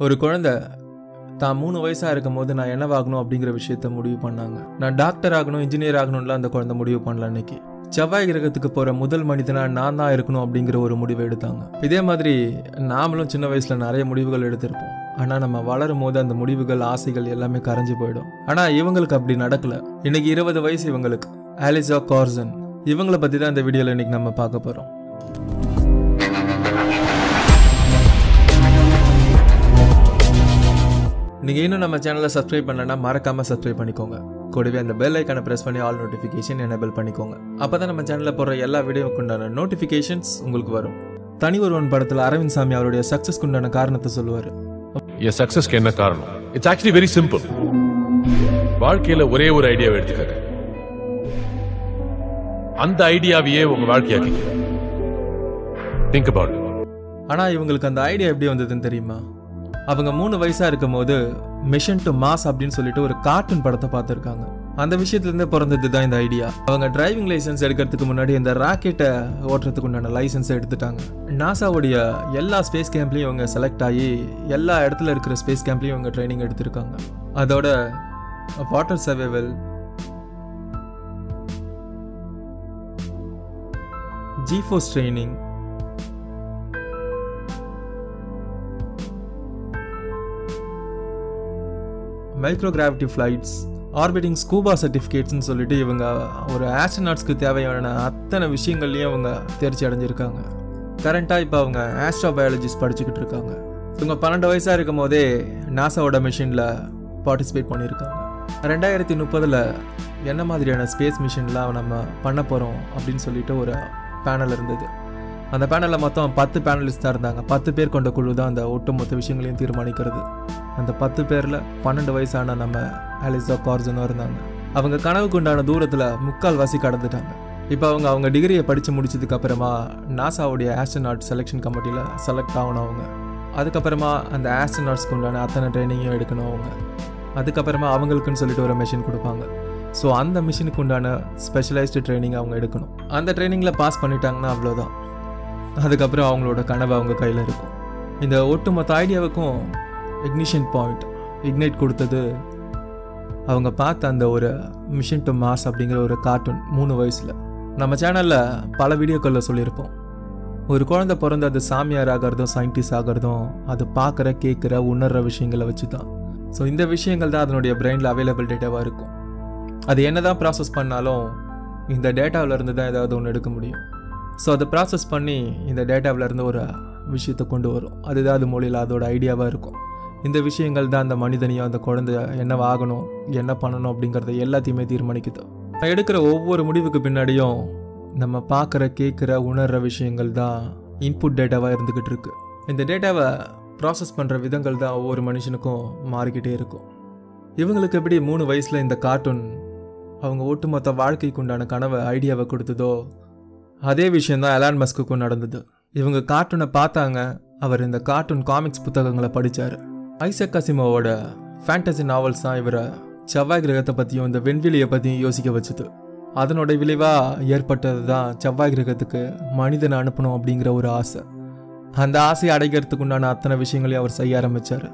ஒரு குழந்தை தான் 3 வயசாக இருக்கும் போது நான் என்னவாகணும் அப்படிங்கிற விஷயத்த முடிவு பண்ணாங்க. நான் டாக்டர் ஆகணும், இன்ஜினியர் ஆகணும்லாம் அந்த குழந்தை முடிவு பண்ணல. அன்னைக்கு செவ்வாய் கிரகத்துக்கு போகிற முதல் மனிதனா நான் தான் இருக்கணும் அப்படிங்கிற ஒரு முடிவை எடுத்தாங்க. இதே மாதிரி நாமளும் சின்ன வயசில் நிறைய முடிவுகள் எடுத்திருப்போம். ஆனால் நம்ம வளரும் போது அந்த முடிவுகள், ஆசைகள் எல்லாமே கரைஞ்சு போயிடும். ஆனால் இவங்களுக்கு அப்படி நடக்கல. இன்னைக்கு 20 வயசு இவங்களுக்கு. அலிசா கார்சன், இவங்களை பற்றி தான் இந்த வீடியோவில் இன்னைக்கு நம்ம பார்க்க போகிறோம். நீங்கள் இன்னும் நம்ம சேனலை சப்ஸ்கிரைப் பண்ணலன்னா மறக்காமல் சப்ஸ்கிரைப் பண்ணிக்கோங்க. கூடவே அந்த பெல் ஐக்கானை ப்ரெஸ் பண்ணி ஆல் நோட்டிஃபிகேஷன் எனேபிள் பண்ணிக்கோங்க. அப்போ தான் நம்ம சேனலில் போடுற எல்லா வீடியோவுக்கு உண்டான நோட்டிஃபிகேஷன்ஸ் உங்களுக்கு வரும். தனி ஒருவன் படத்தில் அரவிந்த் சாமி அவருடைய சக்ஸஸ்க்கு உண்டான காரணத்தை சொல்லுவார். என் சக்ஸஸ்க்கு என்ன காரணம்? It's actually very simple. வாழ்க்கையில் ஒரே ஒரு ஐடியாவை எடுத்துக்கங்க, அந்த ஐடியாவையே உங்க வாழ்க்கையாக்கிங்க. Think about it. ஆனால் இவங்களுக்கு அந்த ஐடியா எப்படி வந்ததுன்னு தெரியுமா? அவங்க 3 வயசா இருக்கும் போது மிஷன் டு மாஸ் அப்படின்னு சொல்லிட்டு ஒரு கார்ட்டூன் படத்தை பார்த்துருக்காங்க. அந்த விஷயத்துலேருந்தே பிறந்தது தான் இந்த ஐடியா. அவங்க டிரைவிங் லைசன்ஸ் எடுக்கிறதுக்கு முன்னாடி இந்த ராக்கெட்டை ஓட்டுறதுக்கு உண்டான லைசன்ஸை எடுத்துட்டாங்க. நாசாவுடைய எல்லா ஸ்பேஸ் கேம்ப்லையும் இவங்க செலக்ட் ஆகி எல்லா இடத்துல இருக்கிற ஸ்பேஸ் கேம்ப்லையும் இவங்க ட்ரைனிங் எடுத்திருக்காங்க. அதோட water survival, G force training, microgravity flights, orbiting scuba சர்டிஃபிகேட்ஸ்னு சொல்லிட்டு இவங்க ஒரு ஆஸ்ட்ரோநாட்ஸ்க்கு தேவையான அத்தனை விஷயங்கள்லையும் அவங்க தேர்ச்சி அடைஞ்சிருக்காங்க. கரண்ட்டாக இப்போ அவங்க ஆஸ்ட்ரோபயாலஜிஸ்ட் படிச்சுக்கிட்டு இருக்காங்க. இவங்க 12 வயசாக இருக்கும் போதே நாசாவோட மிஷனில் பார்ட்டிசிபேட் பண்ணியிருக்காங்க. 2030 என்ன மாதிரியான ஸ்பேஸ் மிஷன்லாம் நம்ம பண்ண போகிறோம் அப்படின்னு சொல்லிட்டு ஒரு பேனல் இருந்தது. அந்த பேனலில் மொத்தம் 10 பேனலிஸ்ட் தான் இருந்தாங்க. 10 பேர் கொண்ட குழு தான் அந்த ஒட்டுமொத்த விஷயங்களையும் தீர்மானிக்கிறது. அந்த 10 பேரில் 12 வயசான நம்ம அலிசா கார்சனும் இருந்தாங்க. அவங்க கனவுக்கு உண்டான தூரத்தில் 3/4 கடந்துட்டாங்க. இப்போ அவங்க டிகிரியை படித்து முடிச்சதுக்கு அப்புறமா நாசாவுடைய ஆஸ்ட்ரோநாட் செலெக்ஷன் கமிட்டியில் செலக்ட் ஆகணும். அவங்க அதுக்கப்புறமா அந்த ஆஸ்ட்ரோநாட்ஸ்க்கு உண்டான அத்தனை ட்ரைனிங்கும் எடுக்கணும். அவங்க அதுக்கப்புறமா அவங்களுக்குன்னு சொல்லிட்டு ஒரு மிஷின் கொடுப்பாங்க. ஸோ அந்த மிஷினுக்கு உண்டான ஸ்பெஷலைஸ்டு ட்ரைனிங் அவங்க எடுக்கணும். அந்த ட்ரைனிங்கில் பாஸ் பண்ணிட்டாங்கன்னா அவ்வளோதான். அதுக்கப்புறம் அவங்களோட கனவு அவங்க கையில் இருக்கும். இந்த ஒட்டுமொத்த ஐடியாவுக்கும் இக்னிஷன் பாயிண்ட், இக்னைட் கொடுத்தது அவங்க பார்த்த அந்த ஒரு மிஷன் டு மாஸ் அப்படிங்கிற ஒரு கார்ட்டூன் 3 வயசில். நம்ம சேனலில் பல வீடியோக்களில் சொல்லியிருப்போம், ஒரு குழந்தை பிறந்து அது சாமியார் ஆகிறதும் சயின்டிஸ்ட் ஆகிறதும் அது பார்க்குற, கேட்குற, உணர்கிற விஷயங்களை வச்சு தான். ஸோ இந்த விஷயங்கள் தான் அதனுடைய பிரெயினில் அவைலபிள் டேட்டாவாக இருக்கும். அது என்ன தான் ப்ராசஸ் பண்ணாலும் இந்த டேட்டாவிலேருந்து தான் ஏதாவது ஒன்று எடுக்க முடியும். ஸோ அதை ப்ராசஸ் பண்ணி இந்த டேட்டாவிலேருந்து ஒரு விஷயத்தை கொண்டு வரும். அதுதான் அது மொழியில் அதோட ஐடியாவாக இருக்கும். இந்த விஷயங்கள் தான் அந்த மனிதனையும் அந்த குழந்தை என்னவாகணும், என்ன பண்ணணும் அப்படிங்கிறத எல்லாத்தையுமே தீர்மானிக்குது. எடுக்கிற ஒவ்வொரு முடிவுக்கு பின்னாடியும் நம்ம பார்க்குற, கேட்குற, உணர்கிற விஷயங்கள் தான் இன்புட் டேட்டாவாக இருந்துக்கிட்டு இருக்கு. இந்த டேட்டாவை ப்ராசஸ் பண்ணுற விதங்கள் தான் ஒவ்வொரு மனுஷனுக்கும் மாறிக்கிட்டே இருக்கும். இவங்களுக்கு எப்படி 3 வயசில் இந்த கார்ட்டூன் அவங்க ஒட்டுமொத்த வாழ்க்கைக்கு உண்டான கனவை, ஐடியாவை கொடுத்ததோ அதே விஷயந்தான் எலான் மஸ்க்குக்கும் நடந்தது. இவங்க கார்ட்டூனை பார்த்தாங்க. அவர் இந்த கார்ட்டூன் காமிக்ஸ் புத்தகங்களை படித்தார். ஐசக் அசிமோவோட ஃபேண்டசி நாவல்ஸ் தான் இவரை செவ்வாய் கிரகத்தை பற்றியும் இந்த விண்வெளியை பற்றியும் யோசிக்க வச்சுது. அதனோட விளைவாக ஏற்பட்டது தான் செவ்வாய் கிரகத்துக்கு மனிதனை அனுப்பணும் அப்படிங்கிற ஒரு ஆசை. அந்த ஆசையை அடைக்கிறதுக்கு உண்டான அத்தனை விஷயங்களையும் அவர் செய்ய ஆரம்பித்தார்.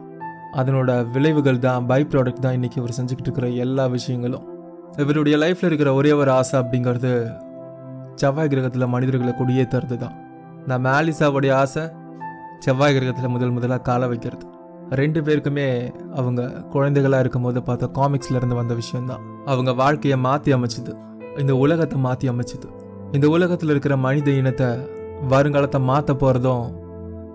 அதனோட விளைவுகள் தான், பை ப்ராடக்ட் தான் இன்றைக்கி அவர் செஞ்சுக்கிட்டு இருக்கிற எல்லா விஷயங்களும். இவருடைய லைஃப்பில் இருக்கிற ஒரே ஒரு ஆசை அப்படிங்கிறது செவ்வாய் கிரகத்தில் மனிதர்களை குடியேற்றுறது தான். நம்ம ஆலிசாவுடைய ஆசை செவ்வாய் கிரகத்தில் முதலாக காலை வைக்கிறது. 2 பேருக்குமே அவங்க குழந்தைகளாக இருக்கும் போது பார்த்த காமிக்ஸ்லேருந்து வந்த விஷயந்தான் அவங்க வாழ்க்கையை மாற்றி அமைச்சுது. இந்த உலகத்தை மாற்றி அமைச்சுது. இந்த உலகத்தில் இருக்கிற மனித இனத்தை, வருங்காலத்தை மாற்ற போகிறதும்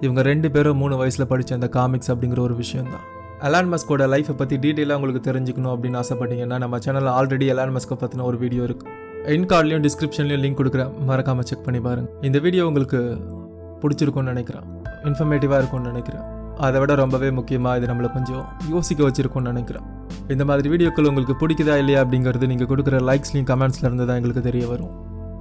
இவங்க 2 பேரும் 3 வயசில் படித்த அந்த காமிக்ஸ் அப்படிங்கிற ஒரு விஷயந்தான். எலான் மஸ்கோட லைஃப்பை பற்றி டீட்டெயிலாக உங்களுக்கு தெரிஞ்சுக்கணும் அப்படின்னு ஆசைப்பட்டீங்கன்னா நம்ம சேனலில் ஆல்ரெடி எலான் மஸ்கை பற்றின ஒரு வீடியோ இருக்குது. இன்கார்ட்லையும் டிஸ்கிரிப்ஷன்லையும் லிங்க் கொடுக்குறேன், மறக்காமல் செக் பண்ணி பாருங்கள். இந்த வீடியோ உங்களுக்கு பிடிச்சிருக்கும்னு நினைக்கிறேன், இன்ஃபர்மேட்டிவாக இருக்கும்னு நினைக்கிறேன். அதை விட ரொம்பவே முக்கியமாக இது நம்மளை கொஞ்சம் யோசிக்க வச்சுருக்கோன்னு நினைக்கிறேன். இந்த மாதிரி வீடியோக்கள் உங்களுக்கு பிடிக்குதா இல்லையா அப்படிங்கிறது நீங்கள் கொடுக்குற லைக்ஸ்லையும் கமெண்ட்ஸில் இருந்து தான் எங்களுக்கு தெரிய வரும்.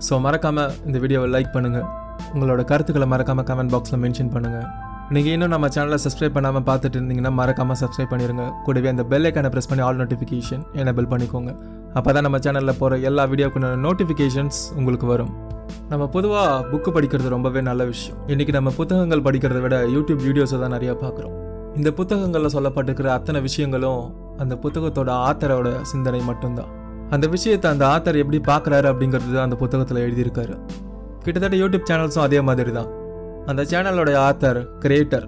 ஸோ மறக்காமல் இந்த வீடியோவை லைக் பண்ணுங்கள். உங்களோட கருத்துக்களை மறக்காமல் கமெண்ட் பாக்ஸில் மென்ஷன் பண்ணுங்கள். நீங்கள் இன்னும் நம்ம சேனலை சப்ஸ்கிரைப் பண்ணாமல் பார்த்துட்டு இருந்தீங்கன்னா மறக்காமல் சப்ஸ்கிரைப் பண்ணிடுங்க. கூடவே அந்த பெல் ஐக்கானை ப்ரெஸ் பண்ணி ஆல் நோட்டிஃபிகேஷன் எனேபிள் பண்ணிக்கோங்க. அப்போ தான் நம்ம சேனலில் போகிற எல்லா வீடியோக்குள்ள நோட்டிஃபிகேஷன்ஸ் உங்களுக்கு வரும். நம்ம பொதுவாக புக்கு படிக்கிறது ரொம்பவே நல்ல விஷயம். இன்றைக்கி நம்ம புத்தகங்கள் படிக்கிறத விட யூடியூப் வீடியோஸை தான் நிறையா பார்க்குறோம். இந்த புத்தகங்களில் சொல்லப்பட்டிருக்கிற அத்தனை விஷயங்களும் அந்த புத்தகத்தோட ஆத்தரோட சிந்தனை மட்டும்தான். அந்த விஷயத்தை அந்த ஆத்தர் எப்படி பார்க்குறாரு அப்படிங்கிறது தான் அந்த புத்தகத்தில் எழுதியிருக்காரு. கிட்டத்தட்ட யூடியூப் சேனல்ஸும் அதே மாதிரி தான். அந்த சேனலோடைய ஆத்தர் கிரியேட்டர்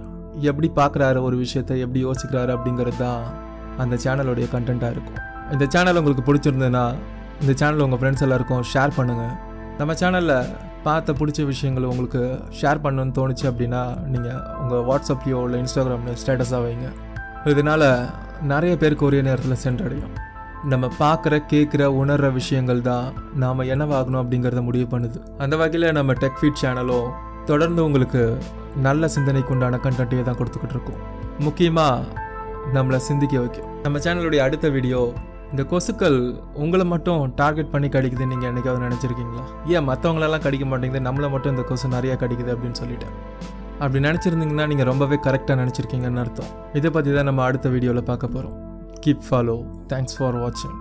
எப்படி பார்க்குறாரு, ஒரு விஷயத்தை எப்படி யோசிக்கிறாரு அப்படிங்கிறது தான் அந்த சேனலோடைய கண்டென்ட்டாக இருக்கும். இந்த சேனல் உங்களுக்கு பிடிச்சிருந்ததுன்னா இந்த சேனல் உங்கள் ஃப்ரெண்ட்ஸ் எல்லாருக்கும் ஷேர் பண்ணுங்கள். நம்ம சேனலில் பார்த்த பிடிச்ச விஷயங்கள் உங்களுக்கு ஷேர் பண்ணணும்னு தோணுச்சு அப்படின்னா நீங்கள் உங்கள் வாட்ஸ்அப்லேயோ இல்லை இன்ஸ்டாகிராம்லையோ ஸ்டேட்டஸாக வைங்க. இதனால் நிறைய பேருக்கு ஒரே நேரத்தில் சென்றடையும். நம்ம பார்க்குற, கேட்குற, உணர்கிற விஷயங்கள் தான் நாம் என்னவாகணும் அப்படிங்கிறத முடிவு பண்ணுது. அந்த வகையில் நம்ம டெக்ஃபீட் சேனலும் தொடர்ந்து உங்களுக்கு நல்ல சிந்தனைக்கு உண்டான கண்டென்ட்டையே தான் கொடுத்துக்கிட்டு இருக்கோம். முக்கியமாக நம்மளை சிந்திக்க வைக்கும். நம்ம சேனலுடைய அடுத்த வீடியோ, இந்த கொசுக்கள் உங்களை மட்டும் டார்கெட் பண்ணி கடிக்குதுன்னு நீங்கள் என்றைக்காவது நினச்சிருக்கீங்களா? ஏன் மற்றவங்களெல்லாம் கடிக்க மாட்டேங்குது, நம்மளை மட்டும் இந்த கொசு நிறையா கடிக்குது அப்படின்னு சொல்லிட்டேன். அப்படி நினச்சிருந்தீங்கன்னா நீங்கள் ரொம்பவே கரெக்டாக நினச்சிருக்கீங்கன்னு அர்த்தம். இதை பற்றி தான் நம்ம அடுத்த வீடியோவில் பார்க்க போகிறோம். Keep follow. தேங்க்ஸ் ஃபார் வாட்சிங்.